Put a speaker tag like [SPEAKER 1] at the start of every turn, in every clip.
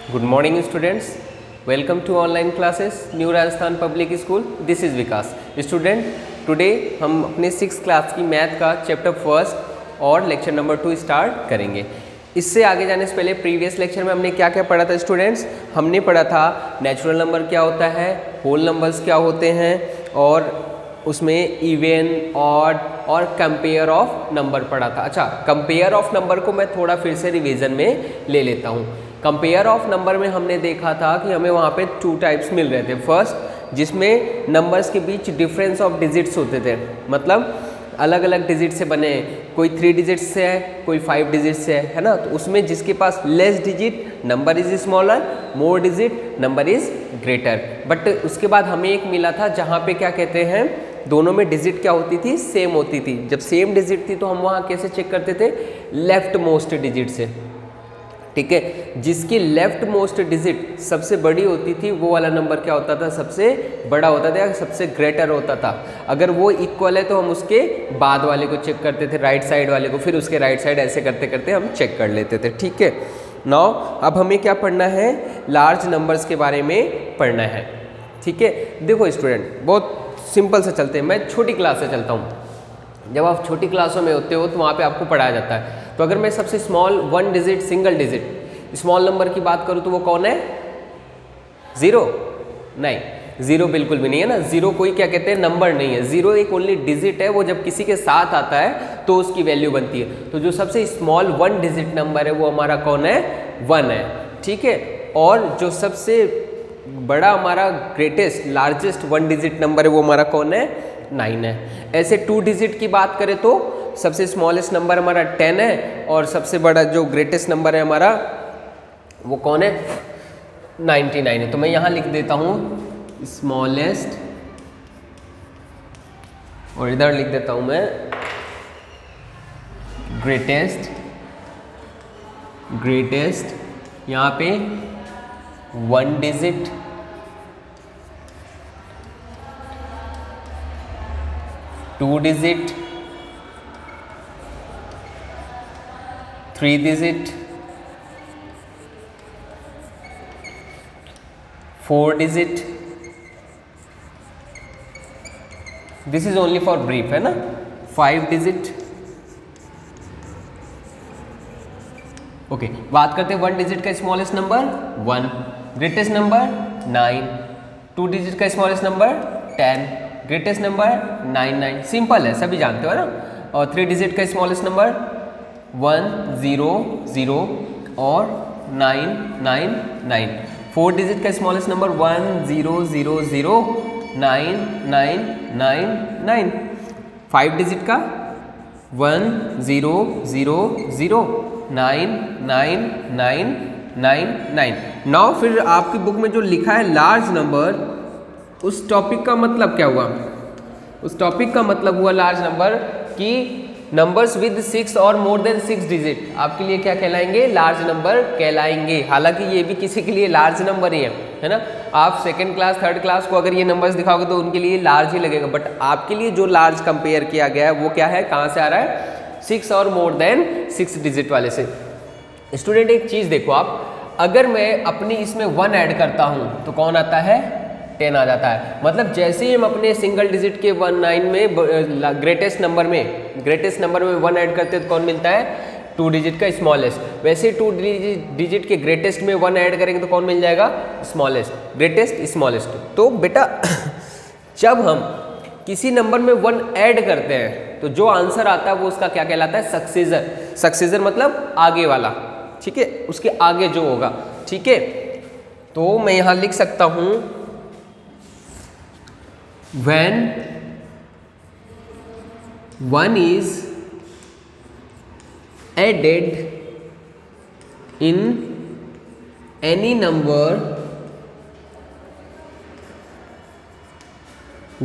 [SPEAKER 1] Good morning students, welcome to online classes New Rajasthan Public School. This is Vikas. Student, today हम अपने 6th class की math का chapter first और lecture number 2 start करेंगे। इससे आगे जाने से पहले प्रीवियस लेक्चर में हमने क्या क्या पढ़ा था स्टूडेंट्स? हमने पढ़ा था नेचुरल नंबर क्या होता है, होल नंबर्स क्या होते हैं और उसमें इवन ऑड और कंपेयर ऑफ नंबर पढ़ा था। अच्छा, कंपेयर ऑफ नंबर को मैं थोड़ा फिर से रिवीजन में ले लेता हूँ। कंपेयर ऑफ नंबर में हमने देखा था कि हमें वहाँ पे 2 टाइप्स मिल रहे थे। फर्स्ट, जिसमें नंबर्स के बीच डिफरेंस ऑफ डिजिट्स होते थे, मतलब अलग अलग डिजिट से बने, कोई 3 डिजिट से है, कोई 5 डिजिट से है ना। तो उसमें जिसके पास less digit number is smaller, more digit number is greater. But उसके बाद हमें एक मिला था जहाँ पे क्या कहते हैं, दोनों में डिजिट क्या होती थी, सेम होती थी। जब सेम डिजिट थी तो हम वहाँ कैसे चेक करते थे, लेफ्ट मोस्ट डिजिट से। ठीक है, जिसकी लेफ्ट मोस्ट डिजिट सबसे बड़ी होती थी वो वाला नंबर क्या होता था, सबसे बड़ा होता था, सबसे ग्रेटर होता था। अगर वो इक्वल है तो हम उसके बाद वाले को चेक करते थे, राइट साइड वाले को, फिर उसके राइट साइड, ऐसे करते करते हम चेक कर लेते थे। ठीक है, नाउ अब हमें क्या पढ़ना है, लार्ज नंबर्स के बारे में पढ़ना है। ठीक है, देखो स्टूडेंट, बहुत सिंपल से चलते हैं। मैं छोटी क्लास से चलता हूँ। जब आप छोटी क्लासों में होते हो तो वहाँ पे आपको पढ़ाया जाता है। तो अगर मैं सबसे small 1 digit single digit small number की बात करूँ तो वो कौन है, 0? नहीं, 0 बिल्कुल भी नहीं है ना। 0 कोई क्या कहते हैं, नंबर नहीं है। 0 एक ओनली डिजिट है, वो जब किसी के साथ आता है तो उसकी वैल्यू बनती है। तो जो सबसे स्मॉल 1 डिजिट नंबर है वो हमारा कौन है, 1 है। ठीक है, और जो सबसे बड़ा हमारा ग्रेटेस्ट लार्जेस्ट 1 डिजिट नंबर है वो हमारा कौन है, 9 है। ऐसे 2 डिजिट की बात करें तो सबसे स्मॉलेस्ट नंबर हमारा 10 है और सबसे बड़ा जो ग्रेटेस्ट नंबर है हमारा वो कौन है, 99 है। तो मैं यहाँ लिख देता हूँ स्मॉलेस्ट और इधर लिख देता हूँ मैं ग्रेटेस्ट। यहाँ पे 1 digit, 2 digit, 3 digit, 4 digit. This is only for brief, है ना। 5 डिजिट। ओके, बात करते हैं 1 डिजिट का smallest number 1, greatest number 9, 2 digit का smallest number 10, greatest number 99। Simple है, सभी जानते हो ना। और 3 डिजिट का स्मॉलेस्ट नंबर 1 0 0 और 9 9 9। 4 डिजिट का स्मॉलेस्ट नंबर 1 0 0 0 9 9 9 9। 5 डिजिट का 1 0 0 0 9 9 9 9 9। नाउ फिर आपकी बुक में जो लिखा है लार्ज नंबर, उस टॉपिक का मतलब क्या हुआ? उस टॉपिक का मतलब हुआ लार्ज नंबर कि नंबर्स विद 6 और मोर देन 6 डिजिट आपके लिए क्या कहलाएंगे, लार्ज नंबर कहलाएंगे। हालांकि ये भी किसी के लिए लार्ज नंबर ही है ना। आप 2nd क्लास 3rd क्लास को अगर ये नंबर्स दिखाओगे तो उनके लिए लार्ज ही लगेगा। बट आपके लिए जो लार्ज कंपेयर किया गया है वो क्या है, कहाँ से आ रहा है, 6 और मोर देन 6 डिजिट वाले से। स्टूडेंट एक चीज़ देखो आप, अगर मैं अपनी इसमें 1 ऐड करता हूँ तो कौन आता है, 10 आ जाता है। मतलब जैसे ही हम अपने सिंगल डिजिट के 19 में ग्रेटेस्ट नंबर में 1 ऐड करते हैं तो कौन मिलता है, 2 डिजिट का स्मॉलेस्ट। वैसे 2 डिजिट के ग्रेटेस्ट में 1 ऐड करेंगे तो कौन मिल जाएगा, स्मॉलेस्ट, ग्रेटेस्ट स्मॉलेस्ट। तो बेटा जब हम किसी नंबर में 1 ऐड करते हैं तो जो आंसर आता है वो उसका क्या कहलाता है, सक्सेसर। सक्सेसर मतलब आगे वाला, ठीक है, उसके आगे जो होगा। ठीक है, तो मैं यहाँ लिख सकता हूँ when 1 is added in any number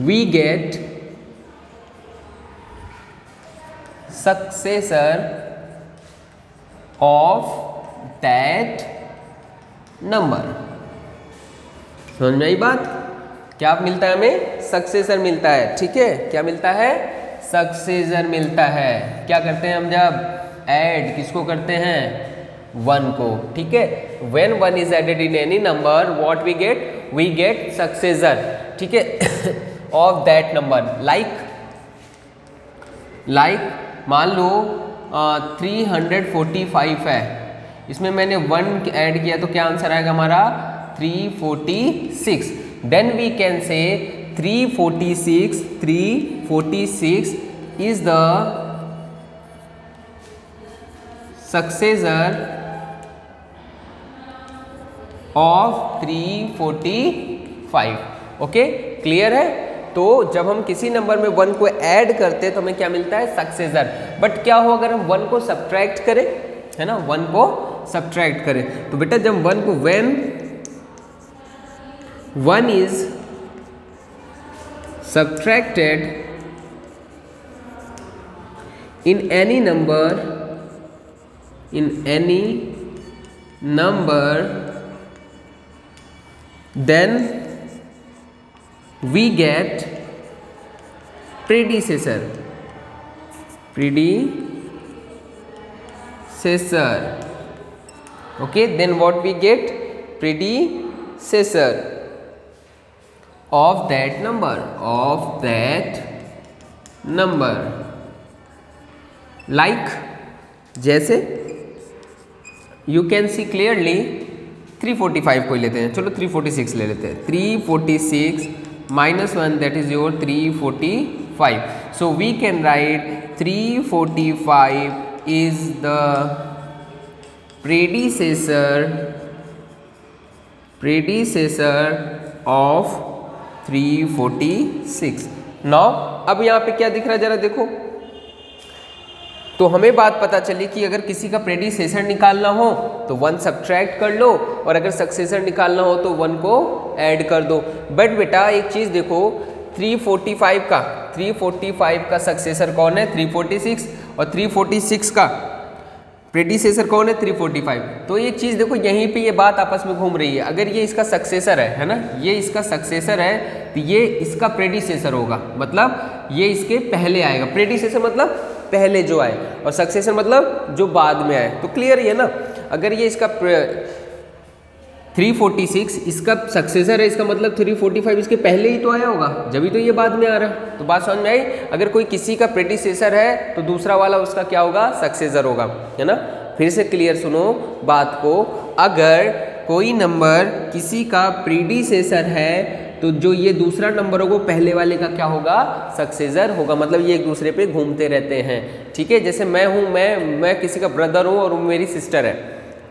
[SPEAKER 1] we get successor of that number। समझ में आई बात? क्या मिलता है हमें, सक्सेसर मिलता है। ठीक है, क्या मिलता है, सक्सेसर मिलता है। क्या करते हैं हम जब ऐड किसको करते हैं, 1 को, ठीक है। When 1 is added in any number what we get successor, ठीक है, ऑफ दैट नंबर। लाइक मान लो 345 है, इसमें मैंने 1 ऐड किया तो क्या आंसर आएगा हमारा 346। Then we can say 346 is the successor of 345। Okay, clear है। तो जब हम किसी नंबर में 1 को ऐड करते हैं तो हमें क्या मिलता है, सक्सेसर। बट क्या हो अगर हम 1 को सब्ट्रैक्ट करें, है ना, 1 को सब्ट्रैक्ट करें तो बेटा जब 1 को when 1 is subtracted in any number then we get predecessor, okay, then what we get, predecessor of that number, like जैसे you can see clearly 345 को लेते हैं, चलो 346 ले लेते हैं। 346 minus 1 that is your 345. So we can write 345 is the predecessor of 346. Now अब यहाँ पे क्या दिख रहा है जरा देखो। तो हमें बात पता चली कि अगर किसी का प्रेडिसेसर निकालना हो तो 1 सब्ट्रैक्ट कर लो और अगर सक्सेसर निकालना हो तो 1 को ऐड कर दो। बट बेटा एक चीज़ देखो, 345 का सक्सेसर कौन है, 346, और 346 का प्रेडिसेसर कौन है, 345। तो एक चीज़ देखो, यहीं पे ये बात आपस में घूम रही है। अगर ये इसका सक्सेसर है ना, ये इसका सक्सेसर है तो ये इसका प्रेडिसेसर होगा, मतलब ये इसके पहले आएगा। प्रेडिसेसर मतलब पहले जो आए और सक्सेसर मतलब जो बाद में आए। तो क्लियर है ना, अगर ये इसका 346 इसका सक्सेसर है, इसका मतलब 345 इसके पहले ही तो आया होगा, जब भी तो ये बाद में आ रहा है। तो बात समझ में आई। अगर कोई किसी का प्रेडिसेसर है तो दूसरा वाला उसका क्या होगा, सक्सेसर होगा, है ना। फिर से क्लियर सुनो बात को, अगर कोई नंबर किसी का प्रेडिसेसर है तो जो ये दूसरा नंबर होगा पहले वाले का क्या होगा, सक्सेसर होगा। मतलब ये एक दूसरे पे घूमते रहते हैं, ठीक है। जैसे मैं हूँ, मैं किसी का ब्रदर हूँ और वो मेरी सिस्टर है,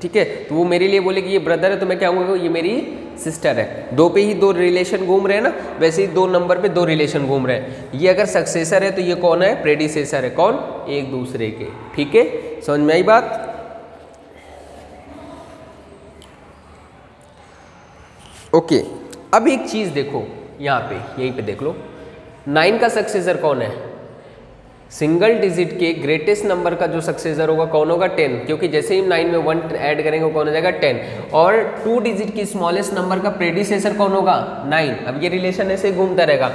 [SPEAKER 1] ठीक है। तो वो मेरे लिए बोले कि ये ब्रदर है तो मैं क्या कहूँगा, ये मेरी सिस्टर है। 2 पे ही 2 रिलेशन घूम रहे हैं ना, वैसे ही 2 नंबर पे 2 रिलेशन घूम रहे हैं। ये अगर सक्सेसर है तो ये कौन है, प्रेडिसेसर है, कौन, एक दूसरे के, ठीक है। समझ में आई बात। ओके, अब एक चीज़ देखो यहाँ पे, यहीं पे देख लो, 9 का सक्सेसर कौन है, सिंगल डिजिट के ग्रेटेस्ट नंबर का जो सक्सेसर होगा कौन होगा, 10, क्योंकि जैसे ही 9 में 1 ऐड करेंगे वो कौन हो जाएगा, 10। और 2 डिजिट की स्मॉलेस्ट नंबर का प्रेडिसेसर कौन होगा, 9। अब ये रिलेशन ऐसे घूमता रहेगा।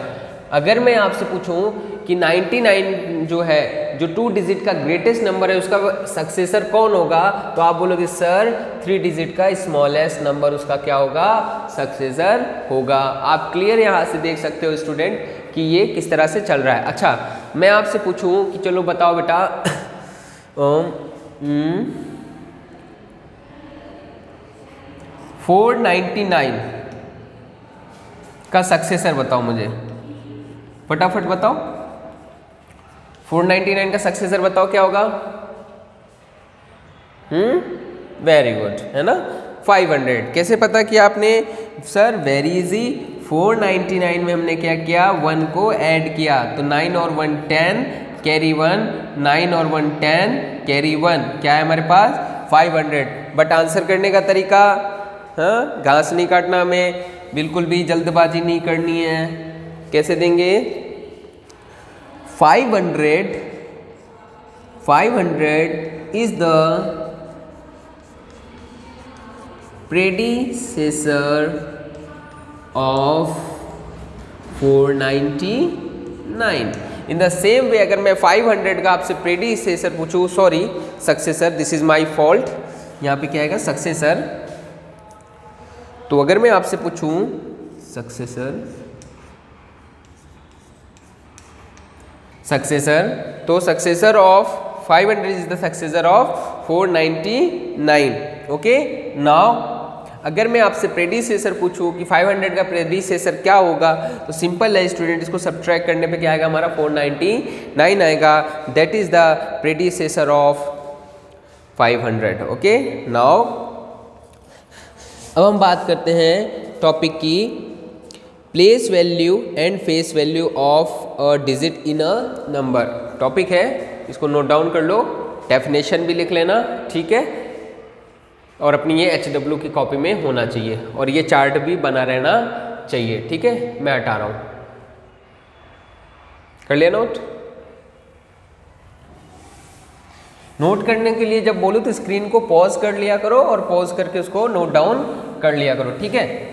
[SPEAKER 1] अगर मैं आपसे पूछूं कि 99 जो है, जो 2 डिजिट का ग्रेटेस्ट नंबर है, उसका सक्सेसर कौन होगा, तो आप बोलोगे सर 3 डिजिट का स्मॉलेस्ट नंबर उसका क्या होगा, सक्सेसर होगा। आप क्लियर यहाँ से देख सकते हो स्टूडेंट कि ये किस तरह से चल रहा है। अच्छा, मैं आपसे पूछूं कि चलो बताओ बेटा 499 का सक्सेसर बताओ मुझे, फटाफट बताओ। 499 का सक्सेसर बताओ क्या होगा। वेरी गुड, है ना, 500। कैसे पता किया आपने सर, वेरी इजी। 499 में हमने क्या किया, 1 को ऐड किया तो 9 और 1 10 कैरी 1, 9 और 1 10 कैरी 1, क्या है हमारे पास 500। बट आंसर करने का तरीका, हाँ, घास नहीं काटना, हमें बिल्कुल भी जल्दबाजी नहीं करनी है। कैसे देंगे, 500 is the predecessor of 499। In the same way अगर मैं 500 का आपसे प्रेडिसेसर पूछूं, sorry successor, this is my fault, यहाँ पे क्या आएगा सक्सेसर। तो अगर मैं आपसे पूछूं सक्सेसर तो successor of 500 is the successor of 499। Okay, now अगर मैं आपसे प्रेडिसेसर पूछूं कि 500 का प्रेडिसेसर क्या होगा, तो सिंपल है स्टूडेंट, इसको सब्ट्रैक्ट करने पे क्या आएगा हमारा 499 आएगा। That is the predecessor of 500। Okay, now अब हम बात करते हैं टॉपिक की place value and face value of a digit in a number. Topic है, इसको नोट डाउन कर लो, डेफिनेशन भी लिख लेना, ठीक है, और अपनी ये HW की कॉपी में होना चाहिए और ये चार्ट भी बना रहना चाहिए, ठीक है। मैं हटा रहा हूं, कर लिया नोट। नोट करने के लिए जब बोलूं तो स्क्रीन को पॉज कर लिया करो और पॉज करके उसको नोट डाउन कर लिया करो, ठीक है।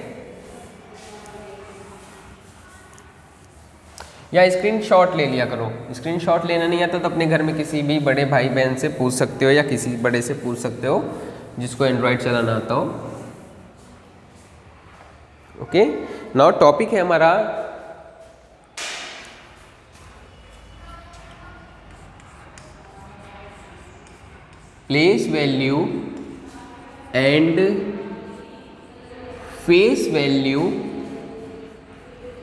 [SPEAKER 1] या स्क्रीनशॉट ले लिया करो। स्क्रीनशॉट लेना नहीं आता तो अपने घर में किसी भी बड़े भाई बहन से पूछ सकते हो या किसी बड़े से पूछ सकते हो जिसको एंड्रॉयड चलाना आता हो। ओके, नाउ टॉपिक है हमारा place value and face value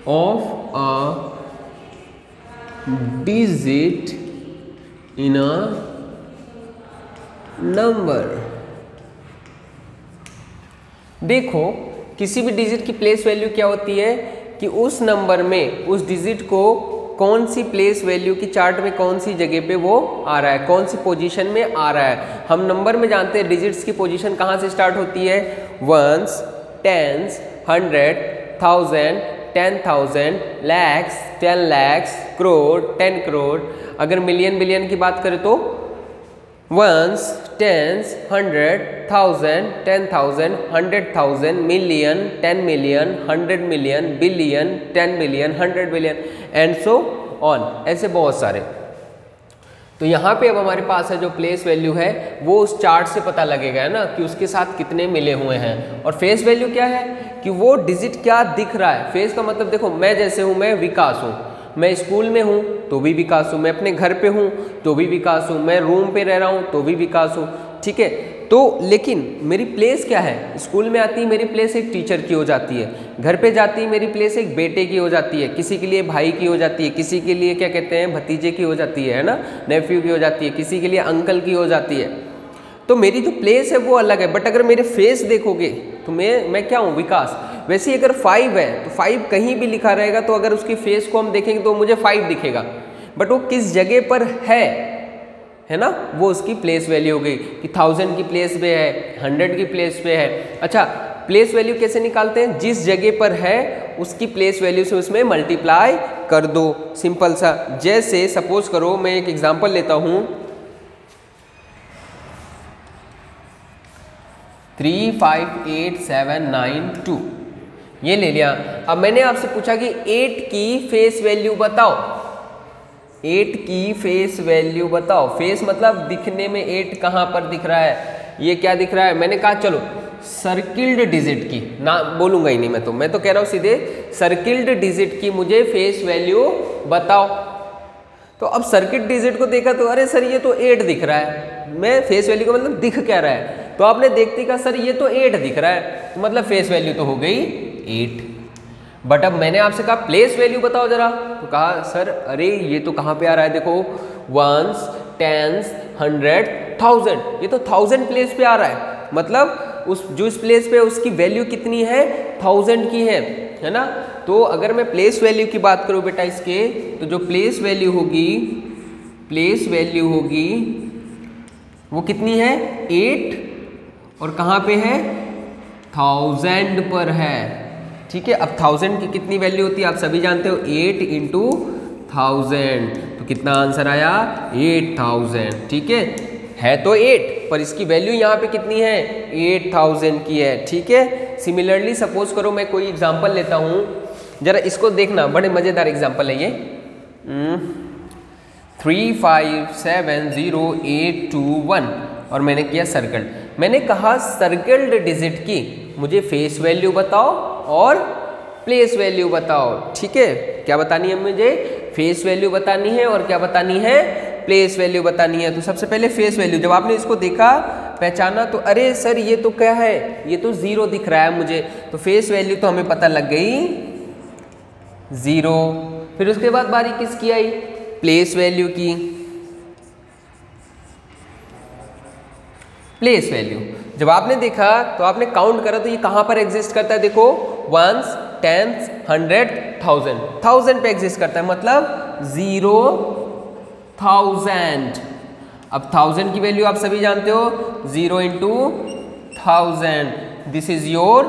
[SPEAKER 1] of a digit in a number. देखो, किसी भी डिजिट की प्लेस वैल्यू क्या होती है कि उस नंबर में उस डिजिट को कौन सी प्लेस वैल्यू की चार्ट में कौन सी जगह पे वो आ रहा है, कौन सी पोजीशन में आ रहा है। हम नंबर में जानते हैं डिजिट्स की पोजीशन कहाँ से स्टार्ट होती है, वंस, टेंस, 100, 1000, 10,000, लैक्स, 10 लैक्स, करोड़, 10 करोड़। अगर मिलियन बिलियन की बात करें तो once, tense, 100, 1000, 10,000, 100,000, million, 10 million, 100 million, billion, 10 billion, 100 billion and so on, ऐसे बहुत सारे। तो यहाँ पे अब हमारे पास है जो प्लेस वैल्यू है वो उस चार्ट से पता लगेगा, है ना, कि उसके साथ कितने मिले हुए हैं। और फेस वैल्यू क्या है कि वो डिजिट क्या दिख रहा है। फेस का मतलब देखो, मैं जैसे हूँ, मैं विकास हूँ, मैं स्कूल में हूँ तो भी विकास हूँ, मैं अपने घर पे हूँ तो भी विकास हूँ, मैं रूम पे रह रहा हूँ तो भी विकास हूँ, ठीक है। तो लेकिन मेरी प्लेस क्या है, स्कूल में आती मेरी प्लेस एक टीचर की हो जाती है, घर पे जाती मेरी प्लेस एक बेटे की हो जाती है, किसी के लिए भाई की हो जाती है, किसी के लिए क्या कहते हैं भतीजे की हो जाती है ना, नेफ्यू की हो जाती है, किसी के लिए अंकल की हो जाती है। तो मेरी जो प्लेस है वो अलग है। बट अगर मेरे फेस देखोगे तो मैं क्या हूँ, विकास। वैसे ही अगर 5 है तो 5 कहीं भी लिखा रहेगा तो अगर उसकी फेस को हम देखेंगे तो मुझे 5 दिखेगा, बट वो किस जगह पर है ना, वो उसकी प्लेस वैल्यू हो गई कि 1000 की प्लेस पे है, 100 की प्लेस पे है। अच्छा, प्लेस वैल्यू कैसे निकालते हैं, जिस जगह पर है उसकी प्लेस वैल्यू से उसमें मल्टीप्लाई कर दो, सिंपल सा। जैसे सपोज करो, मैं एक एग्जांपल लेता हूं, 358792 ये ले लिया। अब मैंने आपसे पूछा कि 8 की फेस वैल्यू बताओ, 8 की फेस वैल्यू बताओ। फेस मतलब दिखने में 8 कहाँ पर दिख रहा है, ये क्या दिख रहा है। मैंने कहा चलो सर्किल्ड डिजिट की, ना बोलूंगा ही नहीं मैं तो कह रहा हूँ सीधे सर्किल्ड डिजिट की मुझे फेस वैल्यू बताओ। तो अब सर्किट डिजिट को देखा तो अरे सर ये तो 8 दिख रहा है, मैं फेस वैल्यू का मतलब दिख क्या रहा है, तो आपने देखते कहा सर ये तो 8 दिख रहा है, तो मतलब फेस वैल्यू तो हो गई 8। बट अब मैंने आपसे कहा प्लेस वैल्यू बताओ जरा, तो कहा सर अरे ये तो कहाँ पे आ रहा है, देखो वंस, टेंस, 100, 1000, ये तो 1000 प्लेस पे आ रहा है। मतलब उस जो इस प्लेस पे उसकी वैल्यू कितनी है, 1000 की है ना। तो अगर मैं प्लेस वैल्यू की बात करूं बेटा इसके, तो जो प्लेस वैल्यू होगी वो कितनी है, 8, और कहाँ पे है, 1000 पर है, ठीक है। अब 1000 की कितनी वैल्यू होती है आप सभी जानते हो, 8 इंटू 1000, तो कितना आंसर आया, 8000, ठीक है तो 8, पर इसकी वैल्यू यहाँ पे कितनी है, 8000 की है, ठीक है। सिमिलरली सपोज करो मैं कोई एग्जांपल लेता हूँ, जरा इसको देखना, बड़े मज़ेदार एग्जांपल है ये। 357081 और मैंने किया सर्कल। मैंने कहा सर्कल्ड डिजिट की मुझे फेस वैल्यू बताओ और प्लेस वैल्यू बताओ। ठीक है, क्या बतानी है मुझे? फेस वैल्यू बतानी है और क्या बतानी है? प्लेस वैल्यू बतानी है। तो सबसे पहले फेस वैल्यू, जब आपने इसको देखा पहचाना तो अरे सर ये तो क्या है, ये तो 0 दिख रहा है मुझे, तो फेस वैल्यू तो हमें पता लग गई 0। फिर उसके बाद बारी किसकी आई? प्लेस वैल्यू की। प्लेस वैल्यू जब आपने देखा तो आपने काउंट करा तो ये कहाँ पर एग्जिस्ट करता है? देखो, वंस, टेंस, 100, 1000, 1000 पे एग्जिस्ट करता है, मतलब 0,000। अब 1000 की वैल्यू आप सभी जानते हो, 0 into 1000, this is your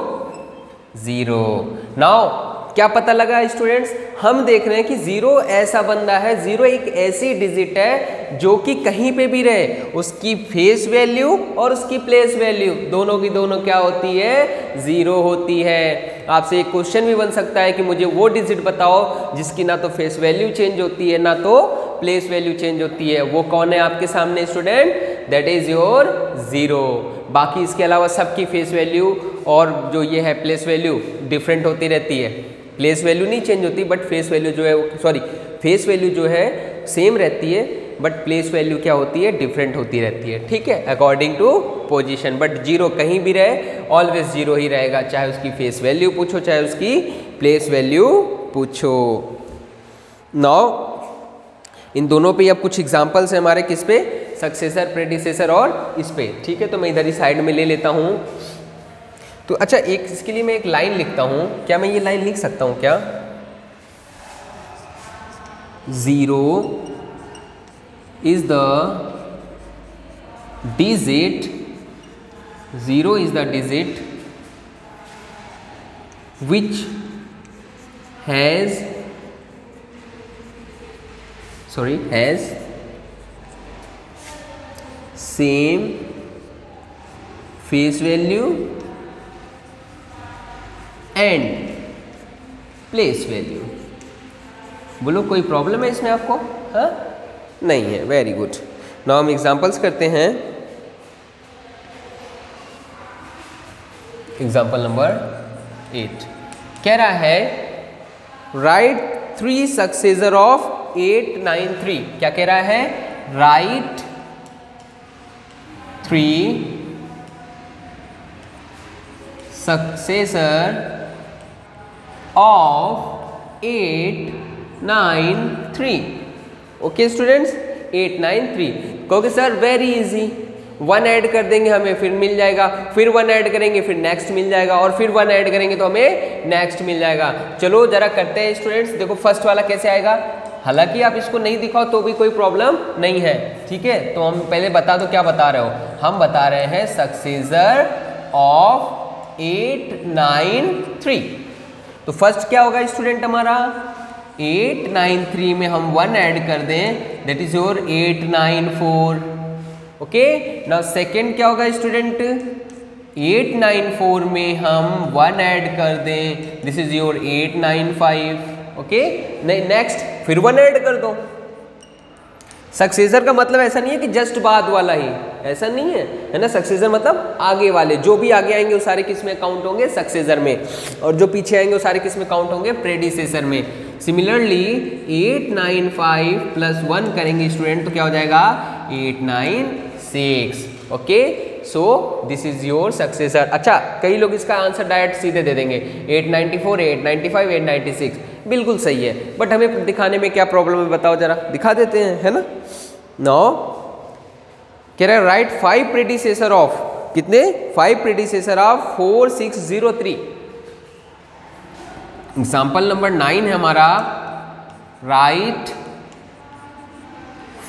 [SPEAKER 1] 0। Now क्या पता लगा स्टूडेंट्स? हम देख रहे हैं कि 0 ऐसा बंदा है, 0 एक ऐसी डिजिट है जो कि कहीं पे भी रहे, उसकी फेस वैल्यू और उसकी प्लेस वैल्यू दोनों की दोनों क्या होती है? 0 होती है। आपसे एक क्वेश्चन भी बन सकता है कि मुझे वो डिजिट बताओ जिसकी ना तो फेस वैल्यू चेंज होती है ना तो प्लेस वैल्यू चेंज होती है। वो कौन है आपके सामने स्टूडेंट? That is your 0। बाकी इसके अलावा सबकी फेस वैल्यू और जो ये है प्लेस वैल्यू डिफरेंट होती रहती है। प्लेस वैल्यू नहीं चेंज होती, बट फेस वैल्यू जो है, सॉरी, फेस वैल्यू जो है सेम रहती है, बट प्लेस वैल्यू क्या होती है? डिफरेंट होती रहती है। ठीक है, अकॉर्डिंग टू पोजीशन। बट 0 कहीं भी रहे, ऑलवेज 0 ही रहेगा, चाहे उसकी फेस वैल्यू पूछो चाहे उसकी प्लेस वैल्यू पूछो। नाउ इन दोनों पे अब कुछ एग्जांपल्स हैं हमारे, किस पे? सक्सेसर, प्रेडिसेसर और इस पे। ठीक है, तो मैं इधर ही साइड में ले लेता हूँ। तो अच्छा, एक इसके लिए मैं एक लाइन लिखता हूँ। क्या मैं ये लाइन लिख सकता हूँ क्या? 0 is the digit, 0 is the digit which has same face value and place value. बोलो, कोई प्रॉब्लम है इसमें आपको? हाँ, नहीं है। Very good. नाउ हम एग्जांपल्स करते हैं। एग्जांपल नंबर 8 कह रहा है राइट 3 सक्सेसर ऑफ 893। क्या कह रहा है? Right 3 successor of 893। Okay students, 893 कहोगे सर वेरी इजी, 1 ऐड कर देंगे हमें फिर मिल जाएगा, फिर 1 ऐड करेंगे फिर नेक्स्ट मिल जाएगा, और फिर 1 ऐड करेंगे तो हमें नेक्स्ट मिल जाएगा। चलो जरा करते हैं स्टूडेंट्स। देखो फर्स्ट वाला कैसे आएगा, हालांकि आप इसको नहीं दिखाओ तो भी कोई प्रॉब्लम नहीं है, ठीक है। तो हम पहले बता दो क्या बता रहे हो। हम बता रहे हैं सक्सेसर ऑफ 893। तो फर्स्ट क्या होगा स्टूडेंट हमारा, 893 में हम 1 ऐड कर दें, that is your 894। Okay, now second क्या होगा स्टूडेंट, 894 में हम 1 ऐड कर दें, this is your 895। Okay, next फिर 1 ऐड कर दो। सक्सेसर का मतलब ऐसा नहीं है कि जस्ट बाद वाला ही, ऐसा नहीं है, है ना। सक्सेसर मतलब आगे वाले, जो भी आगे आएंगे वो सारे किस में काउंट होंगे, सक्सेसर में, और जो पीछे आएंगे वो सारे किस में काउंट होंगे, प्रेडिसेसर में। सिमिलरली 895 प्लस 1 करेंगे स्टूडेंट तो क्या हो जाएगा, 896। Okay, so this is your successor. अच्छा, कई लोग इसका आंसर डायरेक्ट सीधे दे देंगे, 894, 895, 896, बिल्कुल सही है, बट हमें दिखाने में क्या प्रॉब्लम है बताओ जरा, दिखा देते हैं, है ना। नो, कह रहा है राइट 5 प्रेडिसेसर ऑफ, कितने, 5 प्रेडिसेसर ऑफ 4603। एग्जाम्पल नंबर 9 है हमारा, राइट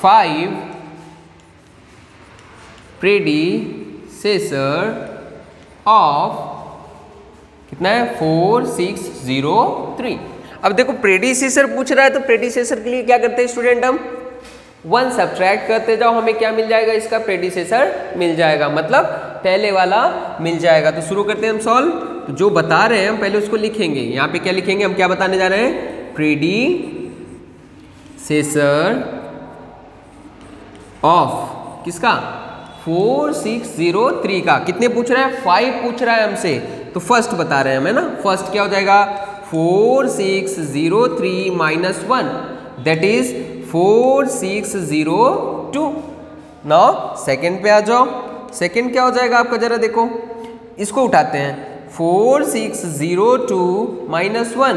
[SPEAKER 1] 5 प्रेडिसेसर ऑफ कितना है, 4603। अब देखो प्रेडिसेसर पूछ रहा है तो प्रेडिसेसर के लिए क्या करते हैं स्टूडेंट, हम 1 सब्ट्रैक्ट करते जाओ, हमें क्या मिल जाएगा, इसका प्रेडिसेसर मिल जाएगा, मतलब पहले वाला मिल जाएगा। तो शुरू करते हैं हम सॉल्व। तो जो बता रहे हैं हम पहले उसको लिखेंगे। यहाँ पे क्या लिखेंगे, हम क्या बताने जा रहे हैं, प्रेडिसेसर ऑफ किसका, 4603 का कितने पूछ रहा है, 5 पूछ रहा है हमसे, तो फर्स्ट बता रहे हैं हमें ना। फर्स्ट क्या हो जाएगा, 4603 minus 1 that is 4602। Now second पे आ जाओ। सेकेंड क्या हो जाएगा आपका, जरा देखो, इसको उठाते हैं, 4602 minus 1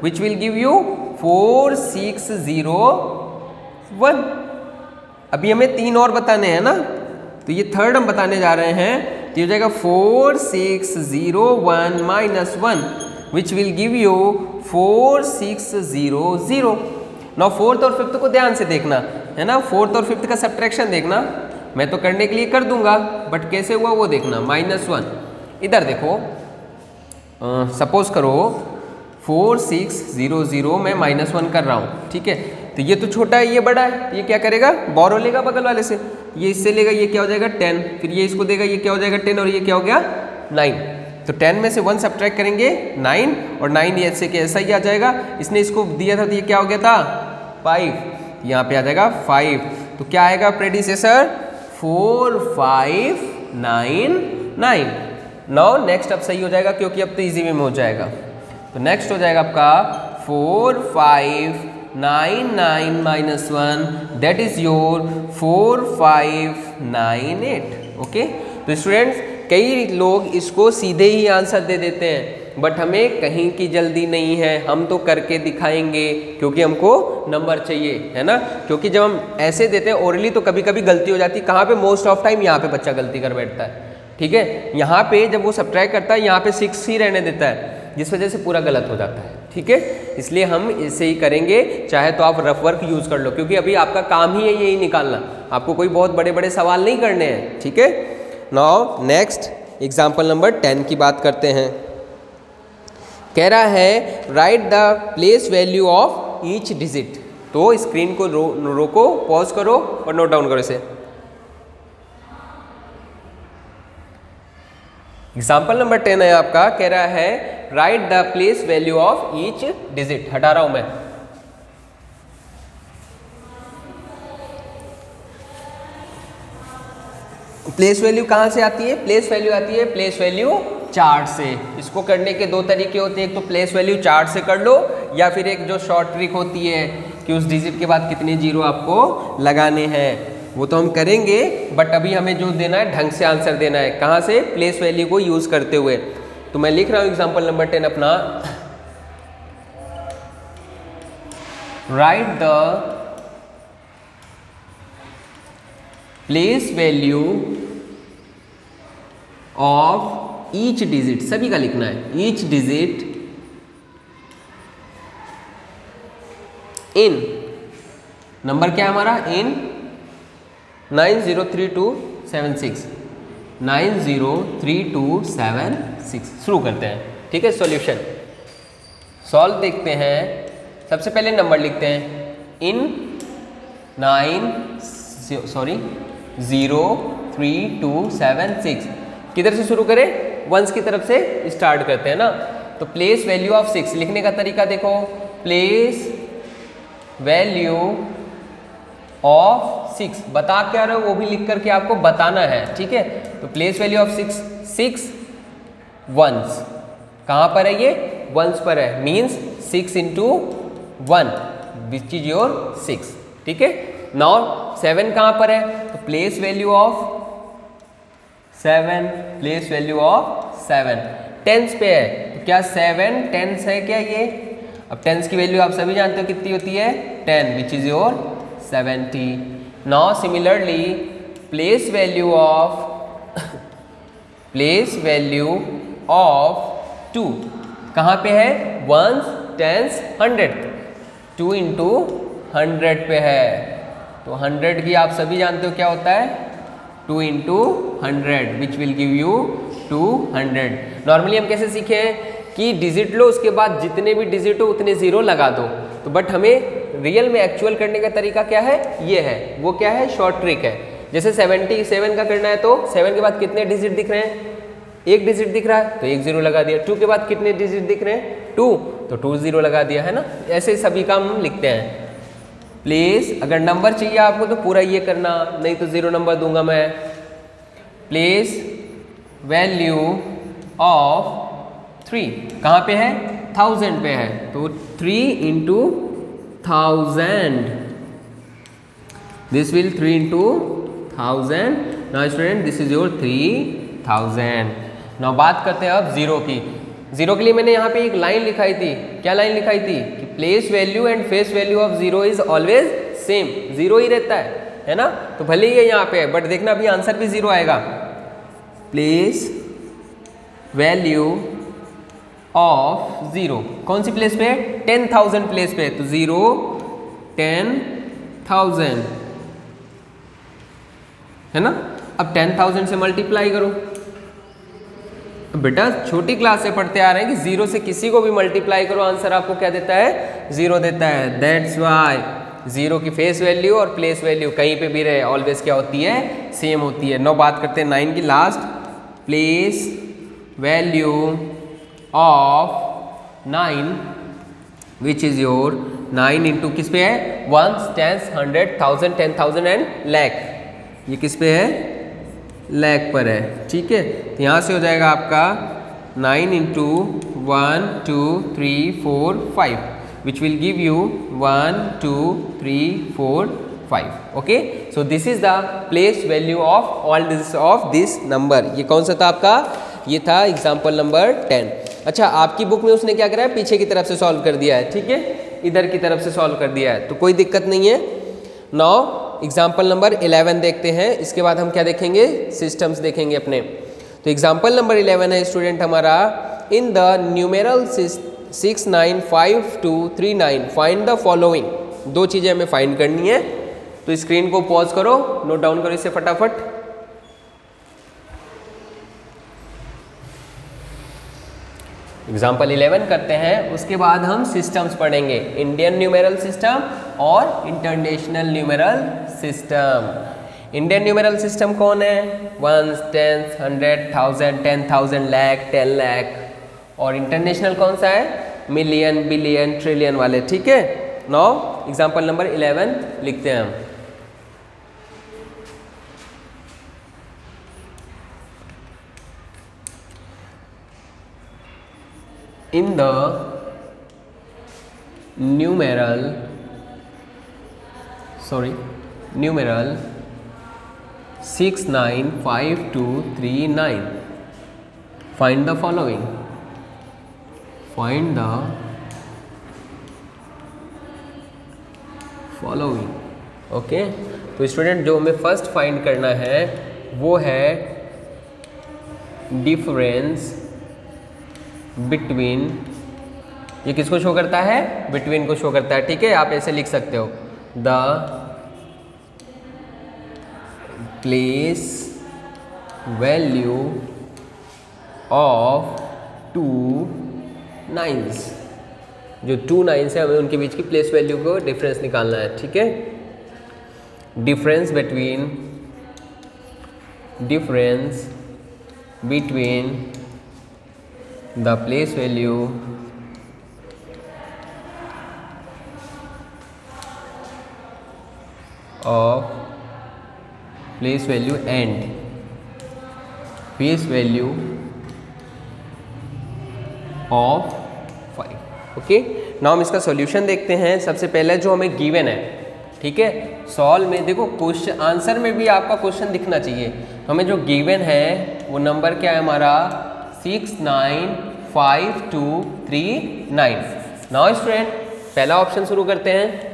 [SPEAKER 1] which will give you 4601। अभी हमें 3 और बताने हैं ना, तो ये थर्ड हम बताने जा रहे हैं, तो ये हो जाएगा 4601 minus 1 which will give you 4600। Now fourth और फिफ्थ को ध्यान से देखना है ना, फोर्थ और फिफ्थ का सब्ट्रैक्शन देखना, मैं तो करने के लिए कर दूंगा बट कैसे हुआ वो देखना। -1 इधर देखो, सपोज करो 4600 मैं -1 कर रहा हूँ, ठीक है, तो ये तो छोटा है, ये बड़ा है, ये क्या करेगा, बोरो लेगा बगल वाले से, ये इससे लेगा, ये क्या हो जाएगा 10, फिर ये इसको देगा, ये क्या हो जाएगा 10, और ये क्या हो गया 9। तो 10 में से 1 सब्ट्रैक्ट करेंगे 9, और 9 ये ऐसे के ऐसा ही आ जाएगा। इसने इसको दिया था तो ये क्या हो गया था 5, यहाँ पे आ जाएगा 5, तो क्या आएगा प्रेडिसेसर 4599। नाउ नेक्स्ट अब सही हो जाएगा क्योंकि अब तो इजी में हो जाएगा, तो नेक्स्ट हो जाएगा आपका 4599 minus 1 that is your 4598। Okay, तो स्टूडेंट्स कई लोग इसको सीधे ही आंसर दे देते हैं, बट हमें कहीं की जल्दी नहीं है, हम तो करके दिखाएंगे क्योंकि हमको नंबर चाहिए, है ना। क्योंकि जब हम ऐसे देते हैं ओरली तो कभी कभी गलती हो जाती है, कहाँ पे, मोस्ट ऑफ टाइम यहाँ पे बच्चा गलती कर बैठता है, ठीक है। यहाँ पे जब वो सब्ट्रैक्ट करता है यहाँ पे 6 ही रहने देता है, जिस वजह से पूरा गलत हो जाता है, ठीक है। इसलिए हम इसे ही करेंगे, चाहे तो आप रफ वर्क यूज़ कर लो, क्योंकि अभी आपका काम ही है यही निकालना, आपको कोई बहुत बड़े बड़े सवाल नहीं करने हैं, ठीक है। नाउ नेक्स्ट एग्जाम्पल नंबर 10 की बात करते हैं। कह रहा है right the place value of each digit. तो स्क्रीन को रोको, पॉज करो और नोट डाउन करो इसे। एग्जाम्पल नंबर 10 है आपका, कह रहा है right the place value of each digit. हटा रहा हूं मैं, प्लेस वैल्यू कहाँ से आती है, प्लेस वैल्यू आती है प्लेस वैल्यू चार्ट से। इसको करने के 2 तरीके होते हैं, एक तो प्लेस वैल्यू चार्ट से कर लो, या फिर एक जो शॉर्ट ट्रिक होती है कि उस डिजिट के बाद कितने जीरो आपको लगाने हैं, वो तो हम करेंगे, बट अभी हमें जो देना है ढंग से आंसर देना है। कहाँ से, प्लेस वैल्यू को यूज करते हुए। तो मैं लिख रहा हूँ एग्जाम्पल नंबर 10 अपना, right the place value of each digit, सभी का लिखना है, ईच डिजिट इन, नंबर क्या है हमारा, इन 903276, 903276। शुरू करते हैं, ठीक है। सॉल्यूशन सॉल्व देखते हैं। सबसे पहले नंबर लिखते हैं, इन 03276। किधर से शुरू करें, वंस की तरफ से स्टार्ट करते हैं ना। तो प्लेस वैल्यू ऑफ 6 लिखने का तरीका देखो, प्लेस वैल्यू ऑफ 6 बता क्या रहे हो वो भी लिख करके आपको बताना है, ठीक है। तो प्लेस वैल्यू ऑफ 6 वंस, कहाँ पर है ये, वंस पर है, means 6 into 1 which is your 6, ठीक है। नाउ 7 कहाँ पर है, तो place value of 7, place value of 7 tens पे है, तो क्या 7 टेंस है क्या ये। अब टेंस की वैल्यू आप सभी जानते हो कितनी होती है, 10 विच is your 70। Now similarly place value of 2 कहाँ पे है, वंस, टेंस, 100, 2 into 100 पे है। तो 100 की आप सभी जानते हो क्या होता है, 2 into 100 which will give you 200। Normally हम कैसे सीखे हैं कि डिजिट लो, उसके बाद जितने भी डिजिट हो उतने जीरो लगा दो, तो बट हमें रियल में एक्चुअल करने का तरीका क्या है, ये है, वो क्या है, शॉर्ट ट्रिक है। जैसे 77 का करना है तो 7 के बाद कितने डिजिट दिख रहे हैं, एक डिजिट दिख रहा है तो 1 0 लगा दिया, 2 के बाद कितने डिजिट दिख रहे हैं, 2, तो 2 0 लगा दिया, है ना। ऐसे सभी काम हम लिखते हैं। प्लेस, अगर नंबर चाहिए आपको तो पूरा ये करना, नहीं तो 0 नंबर दूंगा मैं, प्लेस वैल्यू ऑफ 3 कहाँ पे है, 1000 पे है, तो 3 into 1000, this will 3 into 1000. Now student this is your 3000. Now बात करते हैं अब जीरो की. जीरो के लिए मैंने यहाँ पे एक लाइन लिखाई थी. क्या लाइन लिखाई थी कि place value and face value of zero is always same, zero ही रहता है ना. तो भले ही ये यहाँ पे है बट देखना अभी आंसर भी जीरो आएगा. प्लेस वैल्यू ऑफ जीरो कौन सी प्लेस पे है, 10,000 प्लेस पे है, तो 0 10,000 है ना. अब 10,000 से मल्टीप्लाई करो. बेटा छोटी क्लास से पढ़ते आ रहे हैं कि जीरो से किसी को भी मल्टीप्लाई करो आंसर आपको क्या देता है, जीरो देता है. दैट्स वाई जीरो की फेस वैल्यू और प्लेस वैल्यू कहीं पे भी रहे ऑलवेज क्या होती है, सेम होती है. नो बात करते हैं 9 की last. Place value of 9 which is your 9 into किस पे है, 1, 10, 100, 1000, 10,000 एंड लैख. ये किस पे है, लैख पर है. ठीक है, तो यहाँ से हो जाएगा आपका 9 into 1, 2, 3, 4, 5 which will give you 1, 2, 3, 4, 5. Okay, so this is the place value of all this of this number. ये कौन सा था आपका, ये था एग्जाम्पल नंबर 10. अच्छा, आपकी बुक में उसने क्या करा है, पीछे की तरफ से सॉल्व कर दिया है. ठीक है, इधर की तरफ से सॉल्व कर दिया है, तो कोई दिक्कत नहीं है. नाउ एग्जाम्पल नंबर 11 देखते हैं. इसके बाद हम क्या देखेंगे, सिस्टम्स देखेंगे अपने. तो एग्जाम्पल नंबर 11 है स्टूडेंट हमारा, in the numeral 695239 find the following. दो चीज़ें हमें फाइंड करनी है, तो स्क्रीन को पॉज करो, नोट डाउन करो इसे फटाफट. एग्जाम्पल 11 करते हैं, उसके बाद हम सिस्टम्स पढ़ेंगे, इंडियन न्यूमेरल सिस्टम और international numeral system. Indian numeral system कौन है, 1, 10, 100, 1000, 10,000, लैख, 10 लाख. और इंटरनेशनल कौन सा है, मिलियन, बिलियन, ट्रिलियन वाले. ठीक है, नाउ एग्जाम्पल नंबर 11 लिखते हैं हम. In the numeral 695239 find the following. Find the following. Okay, तो स्टूडेंट जो हमें फर्स्ट फाइंड करना है वो है डिफरेंस बिटवीन. ये किसको शो करता है, बिटवीन को शो करता है. ठीक है, आप ऐसे लिख सकते हो, the place value of 2 nines. जो 2 नाइन्स है हमें उनके बीच की प्लेस वैल्यू को डिफरेंस निकालना है. ठीक है, difference between the place value of place value and face value of 5. Okay, now हम इसका सॉल्यूशन देखते हैं. सबसे पहले जो हमें गिवन है, ठीक है, सॉल्व में देखो क्वेश्चन आंसर में भी आपका क्वेश्चन दिखना चाहिए. हमें जो गिवन है वो नंबर क्या है हमारा, 695239. नाउ स्टूडेंट पहला ऑप्शन शुरू करते हैं,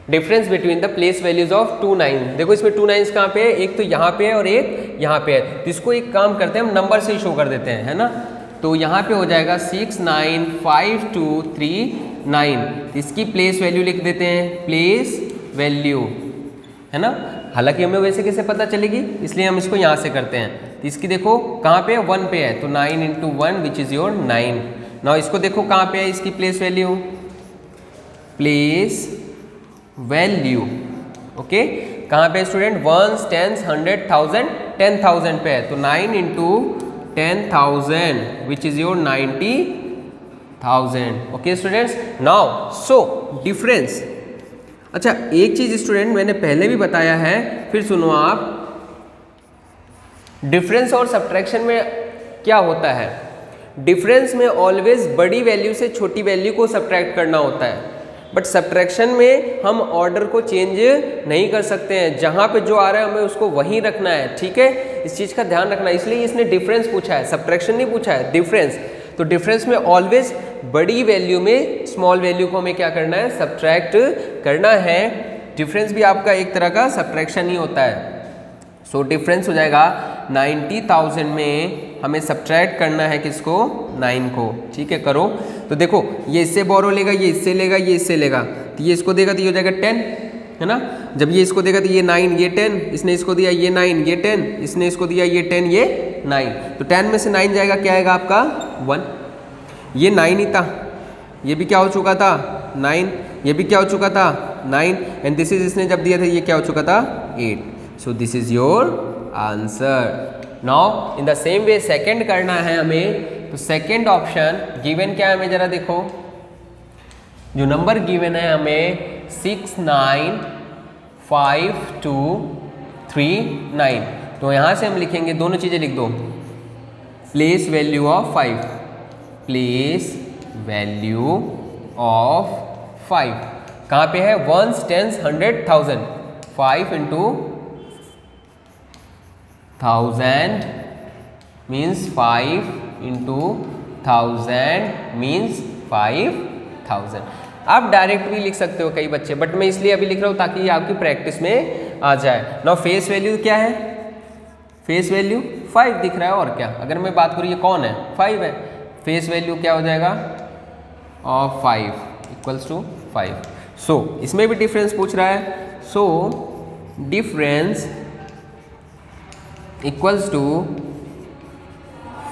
[SPEAKER 1] difference between the place values of 2 9. देखो इसमें 2 9 कहाँ पे है, एक तो यहाँ पे है और एक यहाँ पे है. तो इसको एक काम करते हैं, हम नंबर से ही शो कर देते हैं, है ना. तो यहाँ पे हो जाएगा 695239. इसकी प्लेस वैल्यू लिख देते हैं, प्लेस वैल्यू, है ना. हालांकि हमें वैसे कैसे पता चलेगी, इसलिए हम इसको यहाँ से करते हैं. तो इसकी देखो कहाँ पे है, 1 पे है, तो 9 into 1 which is your 9. Now इसको देखो कहाँ पे है, इसकी place value, place value. Okay, कहाँ पे स्टूडेंट, 1, 10, 100, 1000, 10,000 पे है, तो 9 into 10,000 which is your 90,000. Okay students, now so difference. अच्छा, एक चीज़ स्टूडेंट मैंने पहले भी बताया है, फिर सुनो आप, डिफरेंस और सब्ट्रैक्शन में क्या होता है, डिफरेंस में ऑलवेज बड़ी वैल्यू से छोटी वैल्यू को सब्ट्रैक्ट करना होता है, बट सब्ट्रैक्शन में हम ऑर्डर को चेंज नहीं कर सकते हैं, जहाँ पे जो आ रहा है हमें उसको वहीं रखना है, ठीक है, इस चीज़ का ध्यान रखना है। इसलिए इसने डिफरेंस पूछा है, सब्ट्रैक्शन नहीं पूछा है, डिफरेंस। तो डिफरेंस में ऑलवेज बड़ी वैल्यू में स्मॉल वैल्यू को हमें क्या करना है, सब्ट्रैक्ट करना है। डिफरेंस भी आपका एक तरह का सब्ट्रैक्शन ही होता है। सो डिफरेंस हो जाएगा 90,000 में हमें सब्ट्रैक्ट करना है किसको, 9 को, ठीक है, करो। तो देखो ये इससे बोरो लेगा, ये इससे लेगा, ये इससे लेगा, तो ये इसको देगा तो ये हो जाएगा 10, है ना। जब ये इसको देगा तो ये 9, ये 10, इसने इसको दिया ये 9, ये 10, इसने इसको दिया ये 10, ये 9, तो 10 में से 9 जाएगा, क्या आएगा आपका 1। ये 9 ही था, ये भी क्या हो चुका था 9, ये भी क्या हो चुका था 9, एंड दिस इज इसने जब दिया था ये क्या हो चुका था 8। So this is your answer. Now in the same way second करना है हमें, तो सेकंड ऑप्शन गिवन क्या है हमें जरा देखो, जो नंबर गिवन है हमें 6, 9, 5, 2, 3, 9, तो यहाँ से हम लिखेंगे, दोनों चीज़ें लिख दो, place value of 5, place value of 5 कहाँ पे है, 1s, 10s, 100, 1000, 5 into 1000 means 5 into 1000 means 5000। आप डायरेक्ट भी लिख सकते हो कई बच्चे, बट मैं इसलिए अभी लिख रहा हूँ ताकि ये आपकी प्रैक्टिस में आ जाए। नाउ फेस वैल्यू क्या है, फेस वैल्यू 5 दिख रहा है, और क्या, अगर मैं बात करूँ ये कौन है 5 है, फेस वैल्यू क्या हो जाएगा ऑफ 5 इक्वल्स टू 5। सो इसमें भी डिफरेंस पूछ रहा है, so difference equals to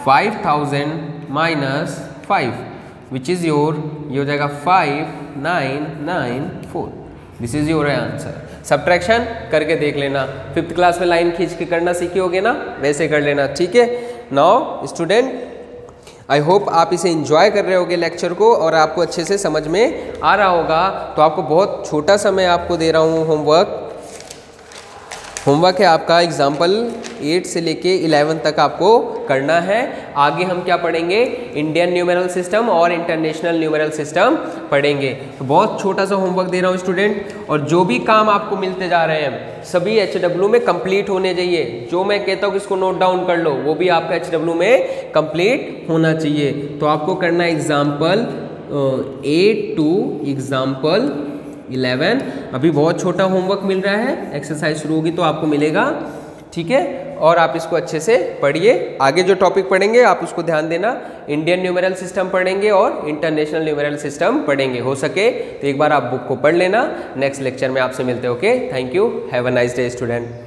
[SPEAKER 1] 5000 minus 5 which is your, ये हो जाएगा 5994। This is your answer. Subtraction करके देख लेना, 5th क्लास में लाइन खींच के करना सीखे होगे ना, वैसे कर लेना, ठीक है। नाउ स्टूडेंट आई होप आप इसे एंजॉय कर रहे होगे लेक्चर को, और आपको अच्छे से समझ में आ रहा होगा। तो आपको बहुत छोटा सा मैं आपको दे रहा हूँ होमवर्क है आपका एग्जाम्पल 8 से लेके 11 तक आपको करना है। आगे हम क्या पढ़ेंगे, इंडियन न्यूमेरल सिस्टम और इंटरनेशनल न्यूमेरल सिस्टम पढ़ेंगे। तो बहुत छोटा सा होमवर्क दे रहा हूँ स्टूडेंट, और जो भी काम आपको मिलते जा रहे हैं सभी HW में कंप्लीट होने चाहिए। जो मैं कहता हूँ कि इसको नोट डाउन कर लो, वो भी आपका HW में कंप्लीट होना चाहिए। तो आपको करना है एग्जाम्पल 8 to एग्जाम्पल 11। अभी बहुत छोटा होमवर्क मिल रहा है, एक्सरसाइज शुरू होगी तो आपको मिलेगा, ठीक है। और आप इसको अच्छे से पढ़िए। आगे जो टॉपिक पढ़ेंगे आप उसको ध्यान देना, इंडियन न्यूमेरल सिस्टम पढ़ेंगे और इंटरनेशनल न्यूमेरल सिस्टम पढ़ेंगे। हो सके तो एक बार आप बुक को पढ़ लेना। नेक्स्ट लेक्चर में आपसे मिलते हैं। Okay, thank you, have a nice day student.